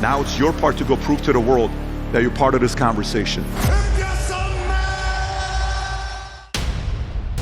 Now it's your part to go prove to the world that you're part of this conversation.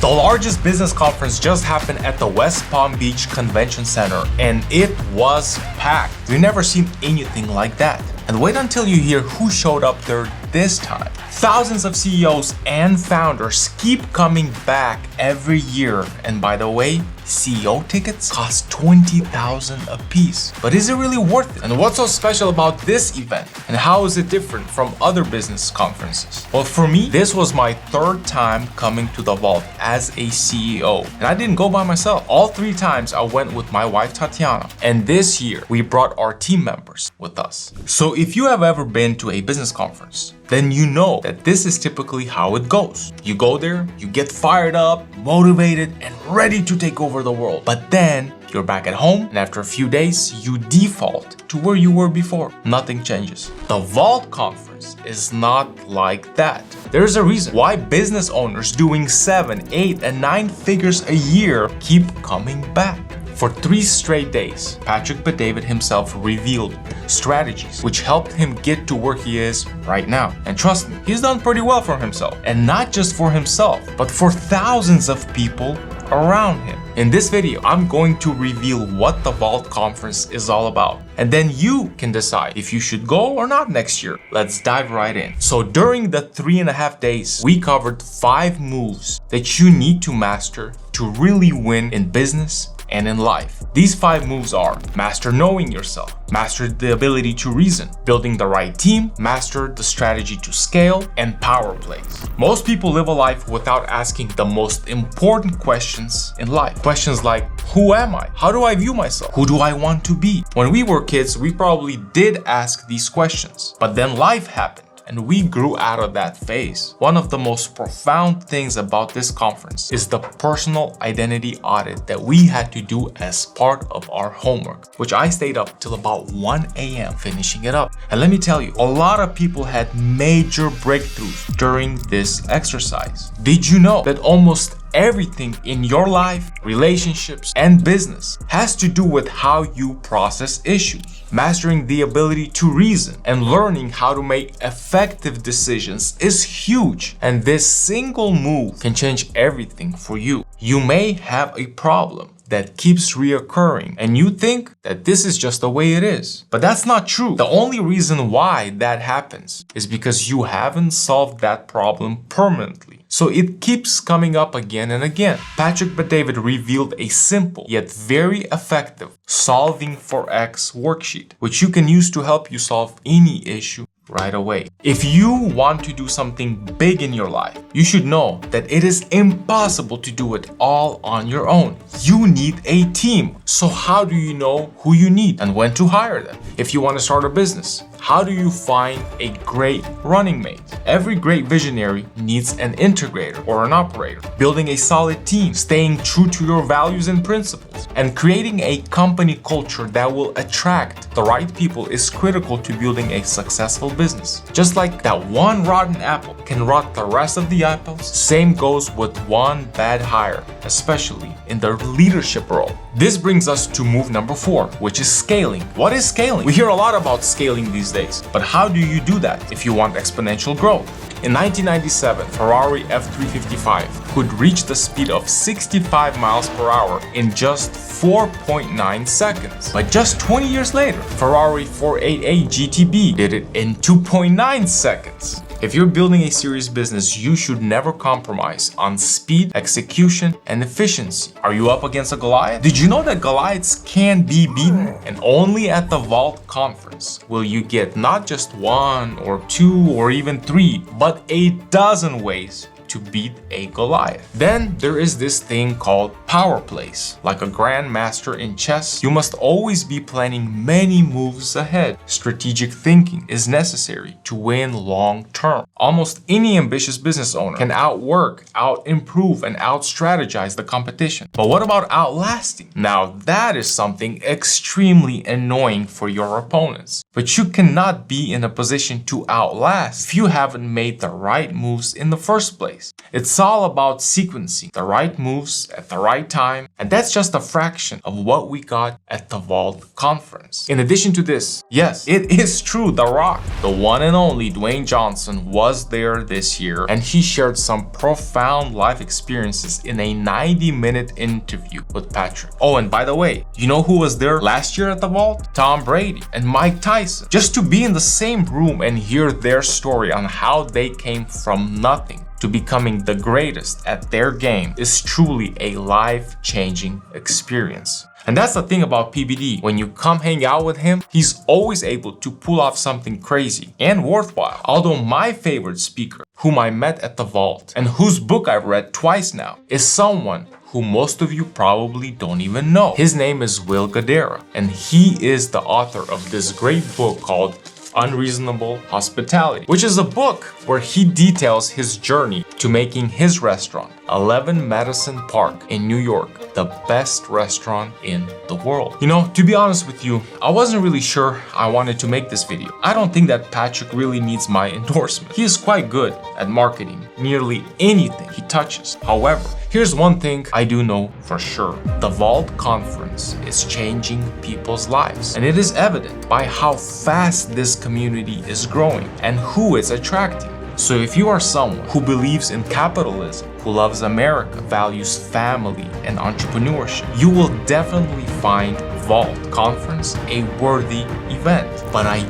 The largest business conference just happened at the West Palm Beach Convention Center, and it was packed. We've never seen anything like that. And wait until you hear who showed up there this time. Thousands of CEOs and founders keep coming back every year. And by the way, CEO tickets cost $20,000 a piece. But is it really worth it? And what's so special about this event? And how is it different from other business conferences? Well, for me, this was my third time coming to the Vault as a CEO. And I didn't go by myself. All 3 times I went with my wife, Tatiana. And this year, we brought our team members with us. So if you have ever been to a business conference, then you know that this is typically how it goes. You go there, you get fired up, motivated, and ready to take over the world. But then you're back at home, and after a few days, you default to where you were before. Nothing changes. The Vault Conference is not like that. There's a reason why business owners doing 7, 8, and 9 figures a year keep coming back. For 3 straight days, Patrick Bet-David himself revealed strategies which helped him get to where he is right now. And trust me, he's done pretty well for himself. And not just for himself, but for thousands of people around him. In this video, I'm going to reveal what the Vault Conference is all about. And then you can decide if you should go or not next year. Let's dive right in. So during the 3.5 days, we covered 5 moves that you need to master to really win in business and in life. These 5 moves are: master knowing yourself, master the ability to reason, building the right team, master the strategy to scale, and power plays. Most people live a life without asking the most important questions in life. Questions like, who am I? How do I view myself? Who do I want to be? When we were kids, we probably did ask these questions, but then life happened, and we grew out of that phase. One of the most profound things about this conference is the personal identity audit that we had to do as part of our homework, which I stayed up till about 1 a.m. finishing it up. And let me tell you, a lot of people had major breakthroughs during this exercise. Did you know that almost everything in your life, relationships, and business has to do with how you process issues? Mastering the ability to reason and learning how to make effective decisions is huge, and this single move can change everything for you. You may have a problem that keeps reoccurring, and you think that this is just the way it is. But that's not true. The only reason why that happens is because you haven't solved that problem permanently. So it keeps coming up again and again. Patrick Bet-David revealed a simple yet very effective solving for X worksheet, which you can use to help you solve any issue right away. If you want to do something big in your life, you should know that it is impossible to do it all on your own. You need a team. So how do you know who you need and when to hire them? If you want to start a business, how do you find a great running mate? Every great visionary needs an integrator or an operator. Building a solid team, staying true to your values and principles, and creating a company culture that will attract the right people is critical to building a successful business. Just like that one rotten apple can rot the rest of the apples, same goes with one bad hire, especially in the leadership role. This brings us to move number 4, which is scaling. What is scaling? We hear a lot about scaling these days, but how do you do that if you want exponential growth? In 1997, Ferrari F355 could reach the speed of 65 miles per hour in just 4.9 seconds. But just 20 years later, Ferrari 488 GTB did it in 2.9 seconds. If you're building a serious business, you should never compromise on speed, execution, and efficiency. Are you up against a Goliath? Did you know that Goliaths can be beaten? And only at the Vault Conference will you get not just 1 or 2 or even 3, but a dozen ways to beat a Goliath. Then there is this thing called power plays. Like a grandmaster in chess, you must always be planning many moves ahead. Strategic thinking is necessary to win long term. Almost any ambitious business owner can outwork, out-improve, and out-strategize the competition. But what about outlasting? Now that is something extremely annoying for your opponents. But you cannot be in a position to outlast if you haven't made the right moves in the first place. place. It's all about sequencing the right moves at the right time, and that's just a fraction of what we got at the Vault Conference. In addition to this, yes, it is true, The Rock, the one and only Dwayne Johnson, was there this year, and he shared some profound life experiences in a 90-minute interview with Patrick. Oh, and by the way, you know who was there last year at the Vault? Tom Brady and Mike Tyson. Just to be in the same room and hear their story on how they came from nothing to becoming the greatest at their game is truly a life-changing experience. And that's the thing about PBD. When you come hang out with him, he's always able to pull off something crazy and worthwhile. Although my favorite speaker, whom I met at the Vault and whose book I've read twice now, is someone who most of you probably don't even know. His name is Guidara, and he is the author of this great book called Unreasonable Hospitality, which is a book where he details his journey to making his restaurant, 11 Madison Park in New York, the best restaurant in the world. You know, to be honest with you, I wasn't really sure I wanted to make this video. I don't think that Patrick really needs my endorsement. He is quite good at marketing nearly anything he touches. However, here's one thing I do know for sure. The Vault Conference is changing people's lives, and it is evident by how fast this community is growing and who it's attracting. So if you are someone who believes in capitalism, who loves America, values family and entrepreneurship, you will definitely find Vault Conference a worthy event. But I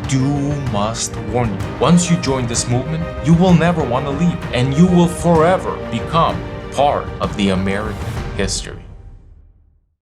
must warn you, once you join this movement, you will never want to leave, and you will forever become part of the American history.